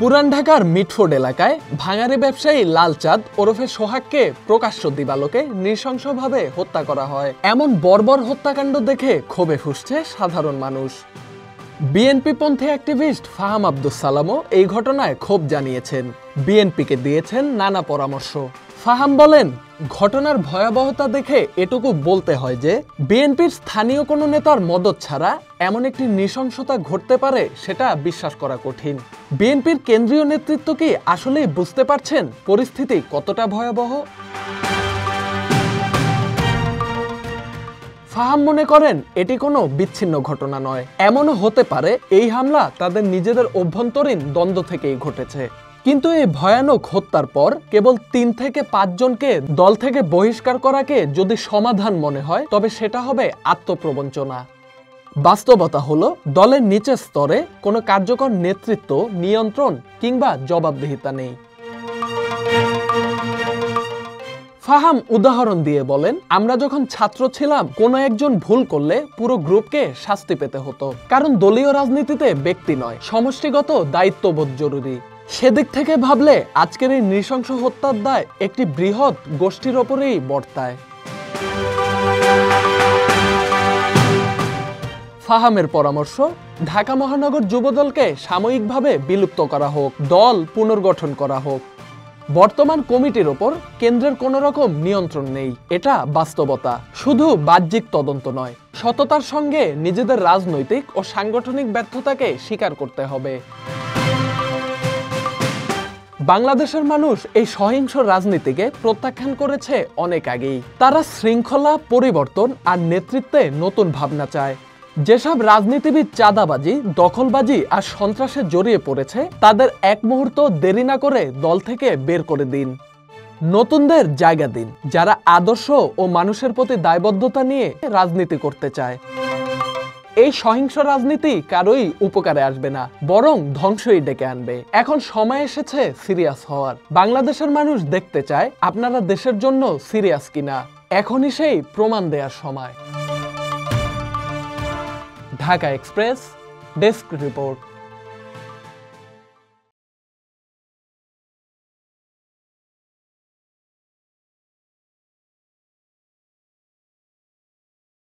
পুরান ঢাকার মিটফোর্ড এলাকায় ভাঙারি ব্যবসায়ী লাল চাঁদ ওরফে সোহাগকে প্রকাশ্য দিবালোকে নৃশংসভাবে হত্যা করা হয়। এমন বর্বর হত্যাকাণ্ড দেখে ক্ষোভে ফুঁসছে সাধারণ মানুষ। বিএনপি পন্থী অ্যাক্টিভিস্ট ফাহাম আব্দুস সালামও এই ঘটনায় ক্ষোভ জানিয়েছেন। বিএনপিকে দিয়েছেন নানা পরামর্শ। ফাহাম বলেন, ঘটনার ভয়াবহতা দেখে এটুকু বলতে হয় যে বিএনপির স্থানীয় কোনো নেতার মদদ ছাড়া এমন একটি নৃশংসতা ঘটতে পারে সেটা বিশ্বাস করা কঠিন। বিএনপির কেন্দ্রীয় নেতৃত্ব কি আসলেই বুঝতে পারছেন পরিস্থিতি কতটা ভয়াবহ? ফাহাম মনে করেন এটি কোনো বিচ্ছিন্ন ঘটনা নয়, এমনও হতে পারে এই হামলা তাদের নিজেদের অভ্যন্তরীণ দ্বন্দ্ব থেকেই ঘটেছে। কিন্তু এই ভয়ানক হত্যার পর কেবল 3 থেকে 5 জনকে দল থেকে বহিষ্কার করাকে যদি সমাধান মনে হয় তবে সেটা হবে আত্মপ্রবঞ্চনা। বাস্তবতা হলো দলের নিচের স্তরে কোনো কার্যকর নেতৃত্ব, নিয়ন্ত্রণ কিংবা জবাবদিহিতা নেই। ফাহাম উদাহরণ দিয়ে বলেন, আমরা যখন ছাত্র ছিলাম কোনো একজন ভুল করলে পুরো গ্রুপকে শাস্তি পেতে হতো, কারণ দলীয় রাজনীতিতে ব্যক্তি নয়, সমষ্টিগত দায়িত্ববোধ জরুরি। সেদিক থেকে ভাবলে আজকের এই নৃশংস হত্যার দায় একটি বৃহৎ গোষ্ঠীর ওপরেই বর্তায়। ফাহামের পরামর্শ, ঢাকা মহানগর যুবদলকে সাময়িকভাবে বিলুপ্ত করা হোক, দল পুনর্গঠন করা হোক। বর্তমান কমিটির ওপর কেন্দ্রের কোনো রকম নিয়ন্ত্রণ নেই, এটা বাস্তবতা। শুধু বাহ্যিক তদন্ত নয়, সততার সঙ্গে নিজেদের রাজনৈতিক ও সাংগঠনিক ব্যর্থতাকে স্বীকার করতে হবে। বাংলাদেশের মানুষ এই সহিংস রাজনীতিকে প্রত্যাখ্যান করেছে অনেক আগেই। তারা শৃঙ্খলা, পরিবর্তন আর নেতৃত্বে নতুন ভাবনা চায়। যেসব রাজনীতিবিদ চাঁদাবাজি, দখলবাজি আর সন্ত্রাসে জড়িয়ে পড়েছে তাদের এক মুহূর্ত দেরি না করে দল থেকে বের করে দিন। নতুনদের জায়গা দিন, যারা আদর্শ ও মানুষের প্রতি দায়বদ্ধতা নিয়ে রাজনীতি করতে চায়। এই সহিংস রাজনীতি কারোই উপকারে আসবে না, বরং ধ্বংসই ডেকে আনবে। এখন সময় এসেছে সিরিয়াস হওয়ার। বাংলাদেশের মানুষ দেখতে চায় আপনারা দেশের জন্য সিরিয়াস কিনা। এখনই সেই প্রমাণ দেওয়ার সময়। Dhaka express desk report.